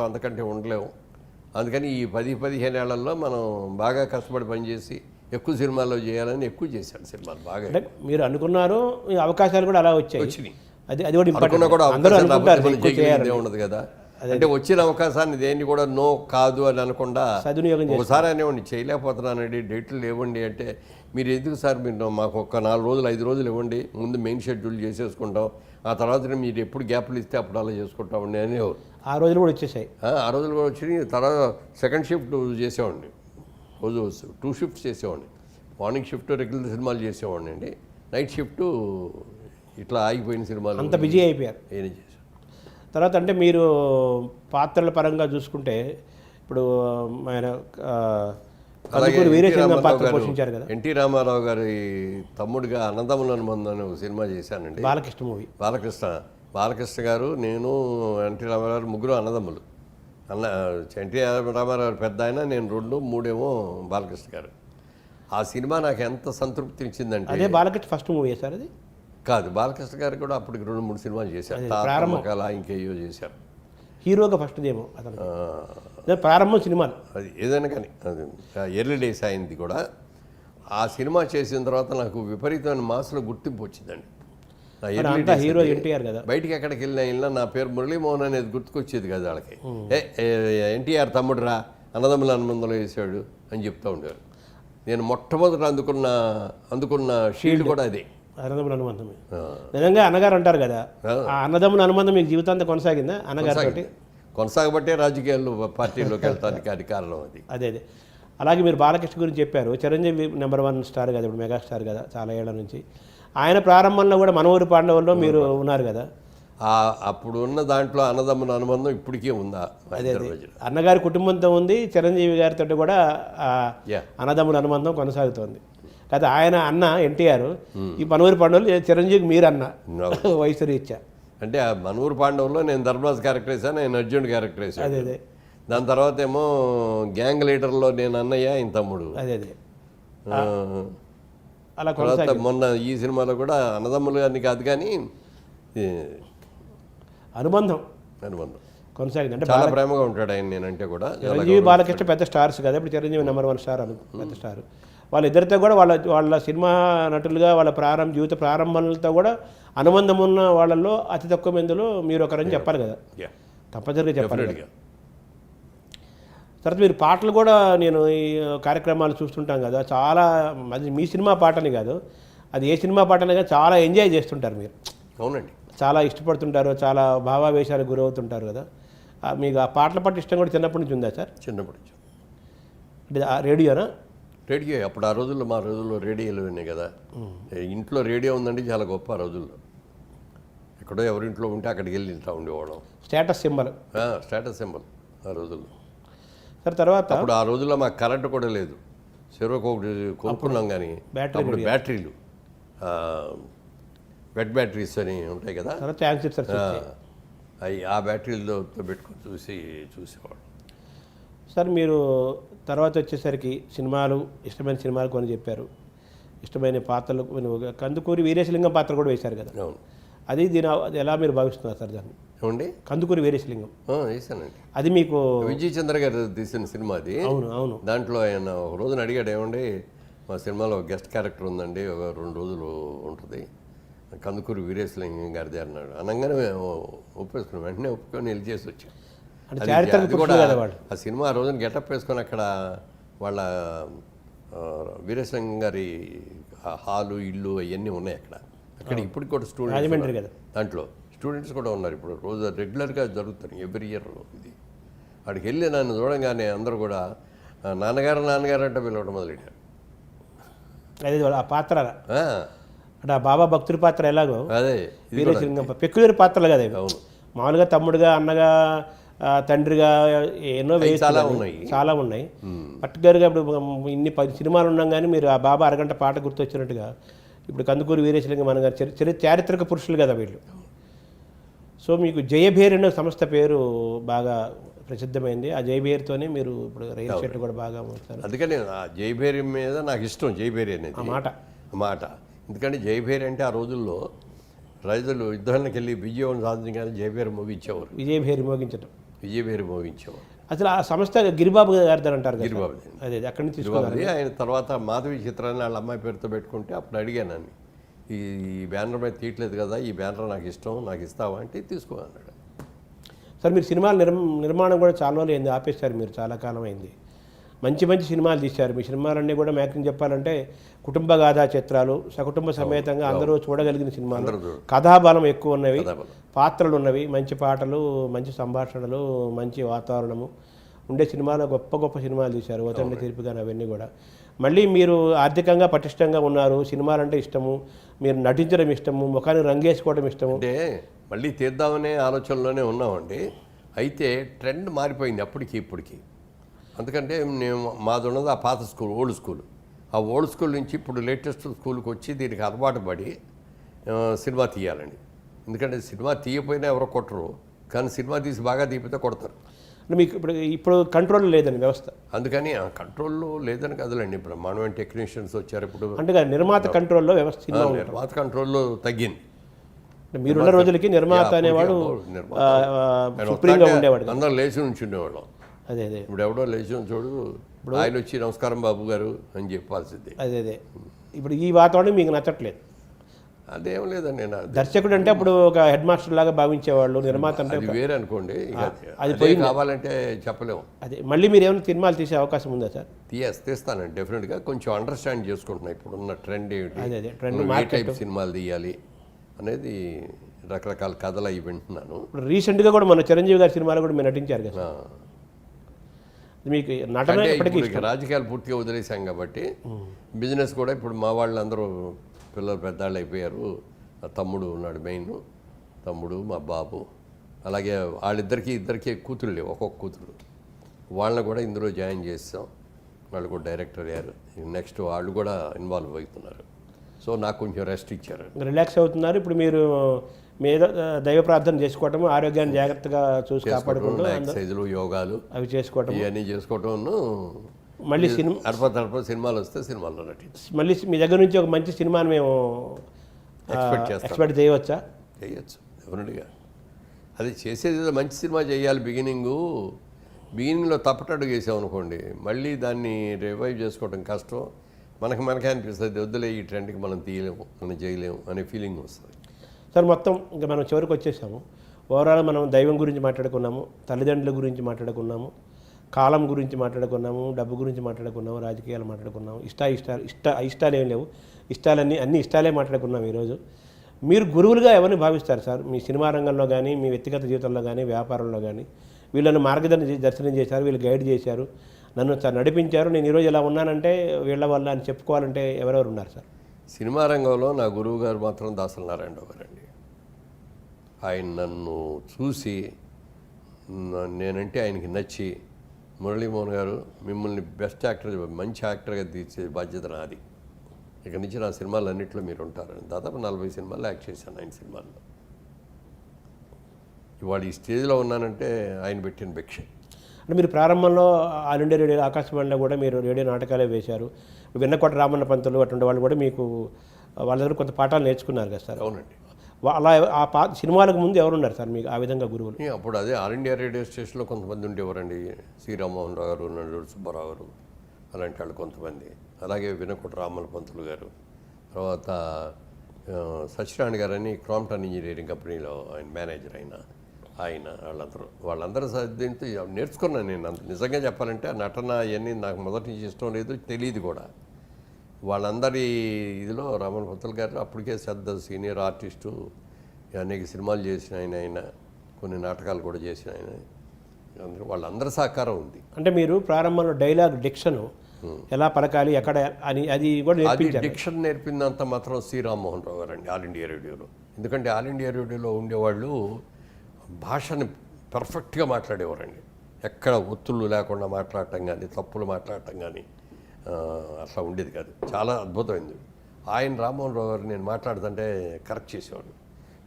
అంతకంటే ఉండలేము. అందుకని ఈ 10-15 ఏళ్లలో మనం బాగా కష్టపడి పనిచేసి ఎక్కువ సినిమాల్లో చేయాలని ఎక్కువ చేశాను సినిమాలు బాగా. అంటే మీరు అనుకున్నారు, ఈ అవకాశాలు కూడా అలా వచ్చాయి. అది కూడా అనుకున్నా కూడా అందరూ ఉండదు కదా. అంటే వచ్చిన అవకాశాన్ని దేన్ని కూడా నో కాదు అని అనకుండా సద్వినియోగం ఒకసారి అనేవ్వండి, చేయలేకపోతున్నానండి, డేట్లు ఇవ్వండి అంటే, మీరు ఎందుకు సార్ మీరు మాకు ఒక 4 రోజులు 5 రోజులు ఇవ్వండి, ముందు మెయిన్ షెడ్యూల్ చేసేసుకుంటాం, ఆ తర్వాత మీరు ఎప్పుడు గ్యాప్లు ఇస్తే అప్పుడు అలా చేసుకుంటామండి అనేవారు. ఆ రోజులు కూడా వచ్చేసాయి. ఆ రోజులు కూడా వచ్చి తర్వాత సెకండ్ షిఫ్ట్ చేసేవాడిని, రోజు 2 షిఫ్ట్స్ చేసేవాడిని. మార్నింగ్ షిఫ్ట్ రెగ్యులర్ సినిమాలు చేసేవాడిని అండి, నైట్ షిఫ్ట్ ఇట్లా ఆగిపోయిన సినిమాలు అంత బిజీ అయిపోయారు. ఏం చేశాను తర్వాత అంటే మీరు పాత్రల పరంగా చూసుకుంటే ఇప్పుడు ఆయన వీరేశలింగం పాత్ర పోషించారు కదా. ఎన్టీ రామారావు గారి తమ్ముడిగా అన్నదమ్ముల అనుబంధం అనే ఒక సినిమా చేశానండి. బాలకృష్ణ మూవీ. బాలకృష్ణ గారు, నేను, ఎన్టీ రామారావు గారు ముగ్గురు అన్నదమ్ములు. ఎన్టీ రామారావు పెద్ద ఆయన, నేను 2, 3 ఏమో బాలకృష్ణ గారు. ఆ సినిమా నాకు ఎంత సంతృప్తి ఇచ్చిందంటే, అదే బాలకృష్ణ ఫస్ట్ మూవీ సార్ అది కాదు, బాలకృష్ణ గారు కూడా అప్పటికి 2-3 సినిమాలు చేశారు, ఇంకేయో చేశారు. హీరోగా ఫస్ట్ ఏమో అతను ప్రారంభం సినిమాలు అది ఏదైనా కానీ, అది ఎర్లీ డేస్ అయింది కూడా. ఆ సినిమా చేసిన తర్వాత నాకు విపరీతమైన మాస్లో గుర్తింపు వచ్చిందండి. హీరో ఎన్టీఆర్ కదా, బయటికి ఎక్కడికి వెళ్ళినా నా పేరు మురళీమోహన్ అనేది గుర్తుకొచ్చేది కదా వాళ్ళకి. ఎన్టీఆర్ తమ్ముడురా, అన్నదమ్ముల అనుబంధంలో వేసాడు అని చెప్తూ ఉండేవారు. నేను మొట్టమొదట అందుకున్న షీల్డ్ కూడా అదే, అన్నదమ్ముల అనుబంధమే. నిజంగా అన్నగారు అంటారు కదా, ఆ అన్నదమ్ముల అనుబంధం మీకు జీవితాంతం కొనసాగిందా అన్నగారితో? కొనసాగబట్టే రాజకీయాల్లో పార్టీలోకి వెళ్తానికి అది కారణం. అదే అలాగే మీరు బాలకృష్ణ గురించి చెప్పారు. చిరంజీవి నెంబర్ 1 స్టార్ కదా, ఇప్పుడు మెగాస్టార్ కదా చాలా ఏళ్ల నుంచి. ఆయన ప్రారంభంలో కూడా మనవూరి పాండవుల్లో మీరు ఉన్నారు కదా. అప్పుడు ఉన్న దాంట్లో అన్నదమ్ముల అనుబంధం ఇప్పటికీ ఉందా? అదే అన్నగారి కుటుంబంతో ఉంది, చిరంజీవి గారితో కూడా అన్నదమ్ముల అనుబంధం కొనసాగుతోంది కదా. ఆయన అన్న ఎన్టీఆర్, ఈ మనవూరి పాండవులు చిరంజీవికి మీరు అన్న వయసు రీత్యా. అంటే ఆ మనవూరి పాండవుల్లో నేను ధర్మరాజ్ క్యారెక్టర్ వేసాను, నేను అర్జున్ క్యారెక్టర్ వేసాను. అదే దాని తర్వాత ఏమో గ్యాంగ్ లీడర్లో నేను అన్నయ్య, ఆయన తమ్ముడు. అదే అలా తర్వాత మొన్న ఈ సినిమాలో కూడా అన్నదమ్ములు అని కాదు కానీ అనుబంధం కొనసాగింది. అంటే చాలా ప్రేమగా ఉంటాడు ఆయన నేనంటే కూడా. చిరంజీవి బాలకృష్ణ పెద్ద స్టార్స్ కదా, ఇప్పుడు చిరంజీవి నెంబర్ 1 స్టార్ పెద్ద స్టార్. వాళ్ళిద్దరితో కూడా వాళ్ళ సినిమా నటులుగా వాళ్ళ జీవిత ప్రారంభంతో కూడా అనుబంధం ఉన్న వాళ్ళల్లో అతి తక్కువ మందిలో మీరు ఒకరని చెప్పాలి కదా, తప్పనిసరిగా చెప్పాలి. తర్వాత మీరు పాటలు కూడా నేను ఈ కార్యక్రమాలు చూస్తుంటాం కదా, చాలా అది మీ సినిమా పాటని కాదు, అది ఏ సినిమా పాటని కాదు, చాలా ఎంజాయ్ చేస్తుంటారు మీరు. అవునండి, చాలా ఇష్టపడుతుంటారు, చాలా భావావేశాలకు గురవుతుంటారు కదా. మీకు ఆ పాటల పట్ల ఇష్టం కూడా చిన్నప్పటి నుంచి ఉందా సార్? చిన్నప్పటి నుంచి. అంటే రేడియో అప్పుడు ఆ రోజుల్లో, మా రోజుల్లో రేడియోలు ఉన్నాయి కదా. ఇంట్లో రేడియో ఉందండి, చాలా గొప్ప ఆ రోజుల్లో. ఎక్కడో ఎవరింట్లో ఉంటే అక్కడికి వెళ్ళి ఇంట్లో ఉండేవాళ్ళం. స్టేటస్ సింబల్ ఆ రోజుల్లో. తర్వాత అప్పుడు ఆ రోజుల్లో మాకు కరెంటు కూడా లేదు, చెరువుకు ఒకటి కొనుక్కున్నాం. కానీ అప్పుడు బ్యాటరీలు, వెట్ బ్యాటరీస్ అని ఉంటాయి కదా, ఆ బ్యాటరీలతో పెట్టుకొని చూసేవాడు. సార్ మీరు తర్వాత వచ్చేసరికి సినిమాలు, ఇష్టమైన సినిమాలు కొన్ని చెప్పారు, ఇష్టమైన పాత్రలు. కందుకూరి వీరేశలింగం పాత్ర కూడా వేశారు కదా, అది ఎలా మీరు భావిస్తున్నారు సార్ దాన్ని? ఏమండి, కందుకూరి వీరేశలింగం వేసానండి. అది మీకు విజయ్ చంద్ర గారు తీసిన సినిమా అది. అవును. దాంట్లో ఆయన ఒక రోజున అడిగాడు, ఏమండి మా సినిమాలో గెస్ట్ క్యారెక్టర్ ఉందండి, ఒక 2 రోజులు ఉంటుంది, కందుకూరి వీరేశలింగం గారిది అన్నాడు. అనగానే ఒప్పేసుకున్నాం, వెంటనే ఒప్పుకొని వెళ్ళి చేసి వచ్చాం. ఆ సినిమా ఆ రోజున గెటప్ వేసుకొని అక్కడ వాళ్ళ వీరేశలింగం గారి హాలు, ఇల్లు అవన్నీ ఉన్నాయి అక్కడ ఇప్పటికి కూడా స్టూడెంట్స్, దాంట్లో స్టూడెంట్స్ కూడా ఉన్నారు. ఇప్పుడు రోజు రెగ్యులర్గా జరుగుతుంది, ఎవ్రీ ఇయర్ ఇది. అక్కడికి వెళ్ళి నన్ను చూడంగానే అందరూ కూడా నాన్నగారు అంటే పిలవడం మొదలెట్టారు. అదే ఆ పాత్ర అంటే ఆ బాబా భక్తుడి పాత్ర ఎలాగో అదే వీరేశలింగం పెక్యులర్ పాత్రలు కదా. అవును, మామూలుగా తమ్ముడుగా, అన్నగా, తండ్రిగా ఎన్నో చాలా ఉన్నాయి. పర్టికులర్గా ఇప్పుడు ఇన్ని 10 సినిమాలు ఉన్నాం కానీ మీరు ఆ బాబా అరగంట పాట గుర్తొచ్చినట్టుగా ఇప్పుడు కందుకూరి వీరేశలింగం మన గారు చారిత్రక పురుషులు కదా వీళ్ళు. సో మీకు జయభేరి అనే సంస్థ పేరు బాగా ప్రసిద్ధమైంది. ఆ జయభేరితోనే మీరు ఇప్పుడు రైలు షెట్ కూడా బాగా ఉంటారు. అందుకని ఆ జయభేరి మీద నాకు ఇష్టం, జయభేరి అనేది మాట. ఎందుకంటే జయభేరి అంటే ఆ రోజుల్లో రైతులు యుద్ధానికి వెళ్ళి విజయం సాధించగానే జయభేరి మోగించేవారు. విజయభేరి మోగించడం విజయవేరి మోగించాం. అసలు ఆ సంస్థ గిరిబాబు గారిది అంటారు కదా, గిరిబాబు అదే అక్కడి నుంచి తీసుకున్నారు. ఆయన తర్వాత మాధవి చిత్రాన్ని వాళ్ళ అమ్మాయి పేరుతో పెట్టుకుంటే అప్పుడు అడిగాను అని, ఈ బ్యానర్ మీద తీయట్లేదు కదా, ఈ బ్యానర్ నాకు ఇష్టం, నాకు ఇస్తావా అంటే తీసుకో అన్నాడు. సార్ మీరు సినిమాల నిర్మాణం కూడా చాలా రోజులు అయింది, ఆపేశారు మీరు, చాలా కాలం అయింది. మంచి మంచి సినిమాలు తీశారు. మీ సినిమాలన్నీ కూడా మ్యాక్సిమం చెప్పాలంటే కుటుంబ గాథా చిత్రాలు, సకుటుంబ సమేతంగా అందరూ చూడగలిగిన సినిమాలు, కథాబలం ఎక్కువ ఉన్నవి, పాత్రలు ఉన్నవి, మంచి పాటలు, మంచి సంభాషణలు, మంచి వాతావరణము ఉండే సినిమాలు, గొప్ప గొప్ప సినిమాలు తీశారు. ఓతండి తీర్పు కానీ అవన్నీ కూడా. మళ్ళీ మీరు ఆర్థికంగా పటిష్టంగా ఉన్నారు, సినిమాలంటే ఇష్టము, మీరు నటించడం ఇష్టము, ముఖానికి రంగేసుకోవడం ఇష్టము. అంటే మళ్ళీ తీద్దామనే ఆలోచనలోనే ఉన్నామండి. అయితే ట్రెండ్ మారిపోయింది అప్పటికి ఇప్పటికి. అందుకంటే మేము మాది ఉన్నది ఆ పాత స్కూల్, ఓల్డ్ స్కూల్. ఆ ఓల్డ్ స్కూల్ నుంచి ఇప్పుడు లేటెస్ట్ స్కూల్కి వచ్చి దీనికి అలవాటు పడి సినిమా తీయాలండి. ఎందుకంటే సినిమా తీయపోయినా ఎవరో కొట్టరు, కానీ సినిమా తీసి బాగా తీపితే కొడతారు. మీకు ఇప్పుడు కంట్రోల్ లేదండి వ్యవస్థ. అందుకని ఆ కంట్రోల్లో లేదని కదలండి, బ్రహ్మాండమైన టెక్నీషియన్స్ వచ్చారు ఇప్పుడు. అంటే నిర్మాత కంట్రోల్లో వ్యవస్థ, నిర్మాత కంట్రోల్లో తగ్గింది. మీరున్న రోజులకి నిర్మాత అనేవాడు సుప్రీంగా ఉండేవాడు, అందరం లేచి నుంచి ఉండేవాళ్ళం. అదే అదే ఇప్పుడు ఎవడో లేచి చూడు, ఇప్పుడు ఆయన వచ్చి నమస్కారం బాబు గారు అని చెప్పాల్సిందే. అదే అదే ఇప్పుడు ఈ వాతావరణం మీకు నచ్చట్లేదు. అదేం లేదండి, నేను దర్శకుడు అంటే అప్పుడు ఒక హెడ్ మాస్టర్ లాగా భావించేవాళ్ళు, నిర్మాత అంటే వేరే అనుకోండి. అది కావాలంటే చెప్పలేము. అదే మళ్ళీ మీరు ఏమైనా సినిమాలు తీసే అవకాశం ఉందా సార్? తీస్తానండి డెఫినెట్గా. కొంచెం అండర్స్టాండ్ చేసుకుంటున్నా ఇప్పుడు ఉన్న ట్రెండ్ ఏమిటి, అదే అదే ట్రెండ్, ఏ టైప్ సినిమాలు తీయాలి అనేది, రకరకాల కథలు అవి వింటున్నాను. ఇప్పుడు రీసెంట్గా కూడా మన చిరంజీవి గారి సినిమాలు కూడా మీరు నటించారు కదా. మీకు నటన ఎప్పటికీ రాజకీయాలు పూర్తిగా వదిలేసాం కాబట్టి బిజినెస్ కూడా ఇప్పుడు మా వాళ్ళందరూ పిల్లలు పెద్దవాళ్ళు అయిపోయారు. తమ్ముడు ఉన్నాడు, మెయిన్ తమ్ముడు, మా బాబు, అలాగే ఇద్దరికి కూతురు లేవు, ఒక్కొక్క కూతురు. వాళ్ళని కూడా ఇందులో జాయిన్ చేస్తాం. వాళ్ళు కూడా డైరెక్టర్ అయ్యారు. నెక్స్ట్ వాళ్ళు కూడా ఇన్వాల్వ్ అవుతున్నారు. సో నాకు కొంచెం రెస్ట్ ఇచ్చారు, రిలాక్స్ అవుతున్నారు. ఇప్పుడు మీరు మీద దైవ ప్రార్థన చేసుకోవటం, ఆరోగ్యాన్ని జాగ్రత్తగా చూసి కాపాడుకుంటూ ఎక్సర్సైజులు, యోగాలు అవి చేసుకోవటం, ఇవన్నీ చేసుకోవటం. మళ్ళీ అడప సినిమాలు వస్తే సినిమాల్లో నటించి మళ్ళీ మీ దగ్గర నుంచి ఒక మంచి సినిమాని మేము ఎక్స్పెక్ట్ చేయవచ్చా? చేయొచ్చు డెఫినెట్గా. అది చేసేది మంచి సినిమా చేయాలి. బిగినింగ్లో తప్పటడుగు వేసాం అనుకోండి, మళ్ళీ దాన్ని రివైవ్ చేసుకోవడం కష్టం. మనకే అనిపిస్తుంది, వద్దులే ఈ ట్రెండ్కి మనం తీయలేము, మనం చేయలేము అనే ఫీలింగ్ వస్తుంది. సార్ మొత్తం ఇంకా మనం చివరికి వచ్చేసాము. ఓవరాల్ మనం దైవం గురించి మాట్లాడుకున్నాము, తల్లిదండ్రుల గురించి మాట్లాడుకున్నాము, కాలం గురించి మాట్లాడుకున్నాము, డబ్బు గురించి మాట్లాడుకున్నాము, రాజకీయాలు మాట్లాడుకున్నాము, ఇష్టాలు ఏం లేవు, అన్ని ఇష్టాలే మాట్లాడుకున్నాము ఈరోజు. మీరు గురువులుగా ఎవరిని భావిస్తారు సార్? మీ సినిమా రంగంలో కానీ, మీ వ్యక్తిగత జీవితంలో కానీ, వ్యాపారంలో కానీ వీళ్ళని దర్శనం చేశారు, వీళ్ళు గైడ్ చేశారు, నన్ను నడిపించారు, నేను ఈరోజు ఇలా ఉన్నానంటే వీళ్ళ వల్ల అని చెప్పుకోవాలంటే ఎవరెవరు ఉన్నారు సార్? సినిమా రంగంలో నా గురువు గారు మాత్రం దాసరి నారాయణరావు గారండి. ఆయన నన్ను చూసి, నేనంటే ఆయనకి నచ్చి, మురళీమోహన్ గారు మిమ్మల్ని బెస్ట్ యాక్టర్, మంచి యాక్టర్గా తీర్చే బాధ్యత నాది, ఇక నుంచి నా సినిమాలు అన్నింటిలో మీరు ఉంటారని. దాదాపు 40 సినిమాల్లో యాక్ట్ చేశాను ఆయన సినిమాల్లో. ఇవాళ ఈ స్టేజ్లో ఉన్నానంటే ఆయన పెట్టిన భిక్ష. అంటే మీరు ప్రారంభంలో ఆల్ ఇండియా రేడియో, ఆకాశవాణిలో కూడా మీరు రేడియో నాటకాలే వేశారు. వెన్నకోట రామన్న పంతులు అటువంటి వాళ్ళు కూడా మీకు వాళ్ళ దగ్గర కొంత పాఠాలు నేర్చుకున్నారు కదా సార్? అవునండి. అలా సినిమాలకు ముందు ఎవరున్నారు సార్ మీకు ఆ విధంగా గురువులు? అప్పుడు అదే ఆల్ ఇండియా రేడియో స్టేషన్లో కొంతమంది ఉండేవారండి. శ్రీరామ్మోహన్ రావు గారు, నల్లూరు సుబ్బారావు గారు, అలాంటి వాళ్ళు కొంతమంది. అలాగే వెన్నకోట రామన్న పంతులు గారు, తర్వాత సత్యనారాయణ గారు అని క్రాంప్టన్ ఇంజనీరింగ్ కంపెనీలో ఆయన మేనేజర్ ఆయన వాళ్ళందరూ దీంతో నేర్చుకున్నాను నేను. నిజంగా చెప్పాలంటే ఆ నటన అవన్నీ నాకు మొదటి నుంచి ఇష్టం లేదు, తెలియదు కూడా. వాళ్ళందరి ఇదిలో రామన్ పంతులు గారు అప్పటికే పెద్ద సీనియర్ ఆర్టిస్టు, అనేక సినిమాలు చేసిన ఆయన, కొన్ని నాటకాలు కూడా చేసిన ఆయన, వాళ్ళందరి సహకారం ఉంది. అంటే మీరు ప్రారంభంలో డైలాగ్ డిక్షన్ ఎలా పలకాలి ఎక్కడ అని అది కూడా నేర్పించారు? డిక్షన్ నేర్పిందంత మాత్రం శ్రీరామ్మోహన్ రావు గారండి ఆల్ ఇండియా రేడియోలో. ఎందుకంటే ఆల్ ఇండియా రేడియోలో ఉండేవాళ్ళు భాషని పర్ఫెక్ట్గా మాట్లాడేవారండి. ఎక్కడ ఒత్తులు లేకుండా మాట్లాడటం కానీ, తప్పులు మాట్లాడటం కానీ అట్లా ఉండేది కాదు. చాలా అద్భుతమైంది. ఆయన రామ్మోహన్ రావు గారు నేను మాట్లాడుతుంటే కరెక్ట్ చేసేవాడు.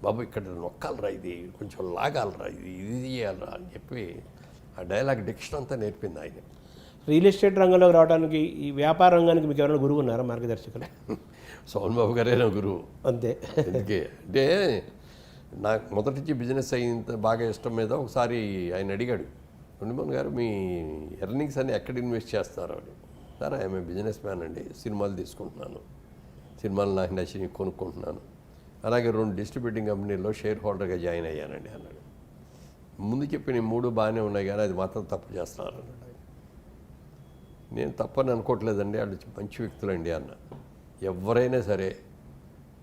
బాబు ఇక్కడ నొక్కాలరా, ఇది కొంచెం లాగాలరా, ఇది చేయాలరా అని చెప్పి ఆ డైలాగ్ డిక్షన్ అంతా నేర్పింది ఆయన. రియల్ ఎస్టేట్ రంగంలోకి రావడానికి, ఈ వ్యాపార రంగానికి మీకు ఎవరైనా గురువు ఉన్నారా, మార్గదర్శకులు? సోమన్ బాబు గారే నా గురువు. అంతే. అందుకే అంటే నాకు మొదటి నుంచి బిజినెస్ అయ్యేంత బాగా ఇష్టం మీద ఒకసారి ఆయన అడిగాడు, ఉండిమోహన్ గారు మీ ఎర్నింగ్స్ అన్ని ఎక్కడ ఇన్వెస్ట్ చేస్తారు అని. సార్ ఐఎమ్ బిజినెస్ మ్యాన్ అండి, సినిమాలు తీసుకుంటున్నాను, సినిమాలు నాకు నచ్చి కొనుక్కుంటున్నాను, అలాగే 2 డిస్ట్రిబ్యూటింగ్ కంపెనీల్లో షేర్ హోల్డర్గా జాయిన్ అయ్యానండి అన్నాడు. ముందు చెప్పిన 3 బాగానే ఉన్నాయి కానీ అది మాత్రం తప్పు చేస్తున్నారు అన్నాడు. నేను తప్పని అనుకోవట్లేదండి, వాళ్ళు మంచి వ్యక్తులండి అన్న. ఎవరైనా సరే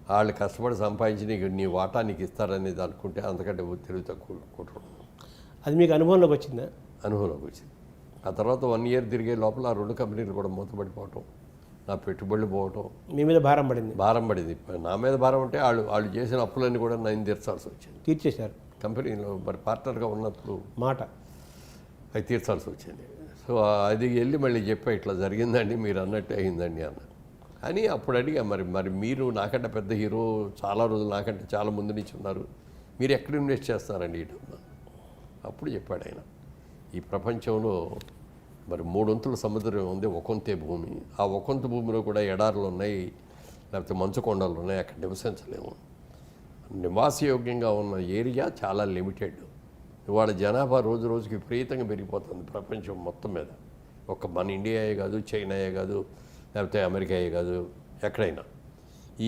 వాళ్ళు కష్టపడి సంపాదించి నీ వాటా నీకు ఇస్తారనేది అనుకుంటే అంతకంటే తెలివి తక్కువ కుట్ర. అది మీకు అనుభవంలోకి వచ్చిందా? అనుభవంలోకి వచ్చింది. ఆ తర్వాత 1 ఇయర్ తిరిగే లోపల ఆ 2 కంపెనీలు కూడా మూతపడిపోవటం, నా పెట్టుబడులు పోవటం, మీ మీద భారం పడింది. నా మీద భారం అంటే వాళ్ళు చేసిన అప్పులన్నీ కూడా నేను తీర్చాల్సి వచ్చింది. తీర్చేశారు కంపెనీలో మరి పార్ట్నర్గా ఉన్నప్పుడు మాట అవి తీర్చాల్సి వచ్చింది. సో అది వెళ్ళి మళ్ళీ చెప్పా, ఇట్లా జరిగిందండి, మీరు అన్నట్టే అయిందండి అన్న. అని అప్పుడు అడిగా, మరి మీరు నాకంటే పెద్ద హీరో, చాలా రోజులు నాకంటే చాలా ముందు నుంచి ఉన్నారు, మీరు ఎక్కడ ఇన్వెస్ట్ చేస్తారండి ఈ డబ్బు? అప్పుడు చెప్పాడు ఆయన, ఈ ప్రపంచంలో మరి 3 వంతుల సముద్రం ఉంది, 1 వంతే భూమి. ఆ 1 వంతు భూమిలో కూడా ఎడారులు ఉన్నాయి, లేకపోతే మంచు కొండలు ఉన్నాయి, అక్కడ నివసించలేము. నివాసయోగ్యంగా ఉన్న ఏరియా చాలా లిమిటెడ్. ఇవాళ జనాభా రోజు రోజుకి విపరీతంగా పెరిగిపోతుంది ప్రపంచం మొత్తం మీద. మన ఇండియాయే కాదు, చైనాయే కాదు, లేకపోతే అమెరికాయే కాదు, ఎక్కడైనా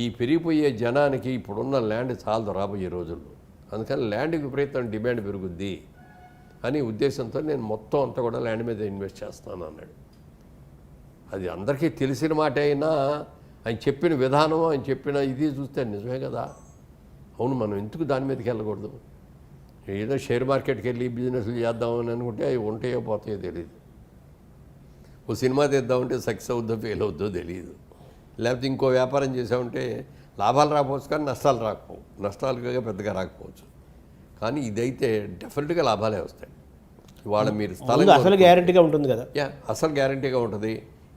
ఈ పెరిగిపోయే జనానికి ఇప్పుడున్న ల్యాండ్ చాలదు రాబోయే రోజుల్లో. అందుకని ల్యాండ్కి విపరీతం డిమాండ్ పెరుగుద్ది అని ఉద్దేశంతో నేను మొత్తం అంతా కూడా ల్యాండ్ మీద ఇన్వెస్ట్ చేస్తాను అన్నాడు. అది అందరికీ తెలిసిన మాట అయినా ఆయన చెప్పిన విధానం, ఆయన చెప్పిన ఇది చూస్తే నిజమే కదా. అవును, మనం ఎందుకు దాని మీదకి వెళ్ళకూడదు? ఏదో షేర్ మార్కెట్కి వెళ్ళి బిజినెస్లు చేద్దామని అనుకుంటే అవి ఉంటాయో పోతాయో తెలియదు. ఓ సినిమా తీద్దామంటే సక్సెస్ అవుద్దో ఫెయిల్ అవుద్దో తెలియదు. లేకపోతే ఇంకో వ్యాపారం చేసామంటే లాభాలు రాకపోవచ్చు కానీ నష్టాలు రాకపోవు, నష్టాలుగా పెద్దగా రాకపోవచ్చు. కానీ ఇదైతే డెఫినెట్గా లాభాలే వస్తాయి. ఇవాళ మీరు స్థలం అసలు గ్యారెంటీగా ఉంటుంది కదా. అసలు గ్యారెంటీగా ఉంటుంది.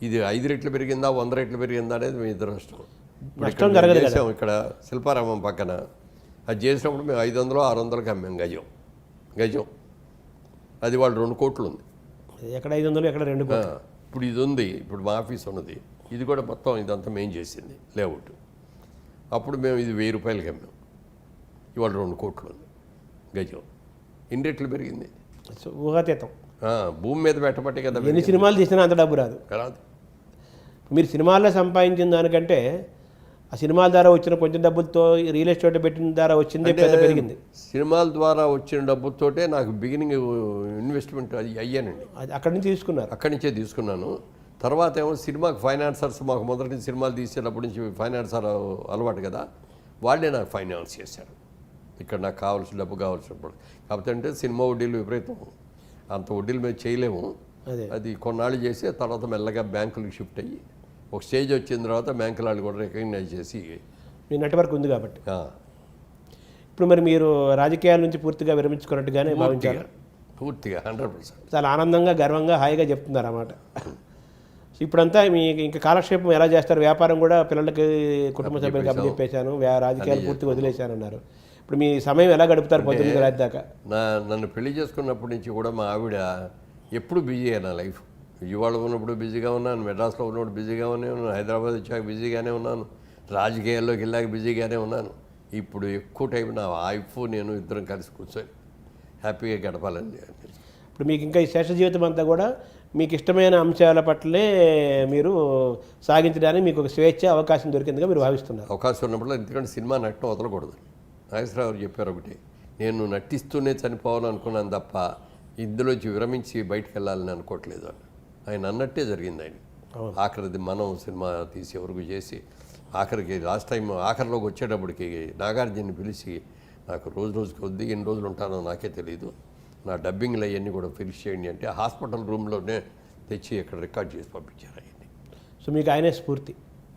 ఇది 5 రెట్లు పెరిగిందా 100 రెట్లు పెరిగిందా అనేది మీ ఇద్దరు నష్టం జరగదు. చేసాం ఇక్కడ శిల్పారామం పక్కన, అది చేసినప్పుడు మేము 500 600కి అమ్మాం గజం. అది వాళ్ళు 2 కోట్లు ఉంది. ఎక్కడ 500 ఎక్కడ 2 కోట్లు. ఇప్పుడు ఇది ఉంది, ఇప్పుడు మా ఆఫీస్ ఉన్నది, ఇది కూడా మొత్తం ఇదంతా మేము చేసింది లేఅవుట్. అప్పుడు మేము ఇది 1000 రూపాయలకి అమ్మాం, ఇవాళ 2 కోట్లు ఉంది గజం. ఇన్ని రెట్లు పెరిగింది. ఊహాతీతం. భూమి మీద పెట్టబట్టే కదా. ఎన్ని సినిమాలు తీసినా అంత డబ్బు రాదు. మీరు సినిమాల్లో సంపాదించిన దానికంటే ఆ సినిమాల ద్వారా వచ్చిన కొంచెం డబ్బులతో రియల్ ఎస్టేట్ పెట్టిన ద్వారా వచ్చింది పెద్ద పెరిగింది. సినిమాల ద్వారా వచ్చిన డబ్బుతోటే నాకు బిగినింగ్ ఇన్వెస్ట్మెంట్ అది అయ్యానండి. అక్కడి నుంచి తీసుకున్నారు? అక్కడి నుంచే తీసుకున్నాను. తర్వాత ఏమో సినిమాకి ఫైనాన్సర్స్, మాకు మొదటి నుంచి సినిమాలు తీసేటప్పటి నుంచి ఫైనాన్సర్ అలవాటు కదా, వాళ్ళే నాకు ఫైనాన్స్ చేశారు. ఇక్కడ నాకు కావాల్సిన డబ్బు కావాల్సినప్పుడు. కాకపోతే అంటే సినిమా వడ్డీలు విపరీతం, అంత వడ్డీల మీద చేయలేము. అది కొన్నాళ్ళు చేసి తర్వాత మెల్లగా బ్యాంకులకు షిఫ్ట్ అయ్యి ఒక స్టేజ్ వచ్చిన తర్వాత బ్యాంకుల వాళ్ళు కూడా రికగ్నైజ్ చేసి మీ నెట్వర్క్ ఉంది కాబట్టి. ఇప్పుడు మరి మీరు రాజకీయాల నుంచి పూర్తిగా విరమించుకున్నట్టుగానే భావించారు? పూర్తిగా 100%. చాలా ఆనందంగా, గర్వంగా, హాయిగా చెప్తున్నారు అన్నమాట. ఇప్పుడంతా మీ ఇంకా కాలక్షేపం ఎలా చేస్తారు? వ్యాపారం కూడా పిల్లలకి, కుటుంబ సభ్యులకి అప్పచెప్పేశాను, రాజకీయాలు పూర్తిగా వదిలేశానన్నారు. ఇప్పుడు మీ సమయం ఎలా గడుపుతారు పొద్దున్న రాత్రి దాకా? నన్ను పెళ్లి చేసుకున్నప్పటి నుంచి కూడా మా ఆవిడ ఎప్పుడు బిజీ నా లైఫ్. విజయవాడ ఉన్నప్పుడు బిజీగా ఉన్నాను, మెడ్రాస్లో ఉన్నప్పుడు బిజీగా ఉన్నాను, హైదరాబాద్ వచ్చాక బిజీగానే ఉన్నాను, రాజకీయాల్లోకి వెళ్ళాక బిజీగానే ఉన్నాను. ఇప్పుడు ఎక్కువ టైం నా వైఫ్ నేను ఇద్దరం కలిసి కూర్చొని హ్యాపీగా గడపాలని. ఇప్పుడు మీకు ఇంకా ఈ శేష జీవితం అంతా కూడా మీకు ఇష్టమైన అంశాల పట్లే మీరు సాగించడానికి మీకు ఒక స్వేచ్ఛ, అవకాశం దొరికిందిగా మీరు భావిస్తున్నారు? అవకాశం ఉన్నప్పుడు, ఎందుకంటే సినిమా నటన వదలకూడదు. నాగేశ్వరరావు గారు చెప్పారు ఒకటి, నేను నటిస్తూనే చనిపోవాలనుకున్నాను తప్ప ఇందులోంచి విరమించి బయటకు వెళ్ళాలని అనుకోవట్లేదు అని. ఆయన అన్నట్టే జరిగింది. ఆయన ఆఖరిది మనం సినిమా తీసి ఎవరికి చేసి ఆఖరికి లాస్ట్ టైం ఆఖరిలోకి వచ్చేటప్పటికి నాగార్జున్ని పిలిచి, నాకు రోజుకి వద్దు, ఎన్ని రోజులు ఉంటానో నాకే తెలియదు, నా డబ్బింగ్లు అవన్నీ కూడా ఫినిష్ చేయండి అంటే హాస్పిటల్ రూమ్లోనే తెచ్చి ఇక్కడ రికార్డ్ చేసి పంపించారు ఆయన్ని. సో మీకు ఆయనే స్ఫూర్తి?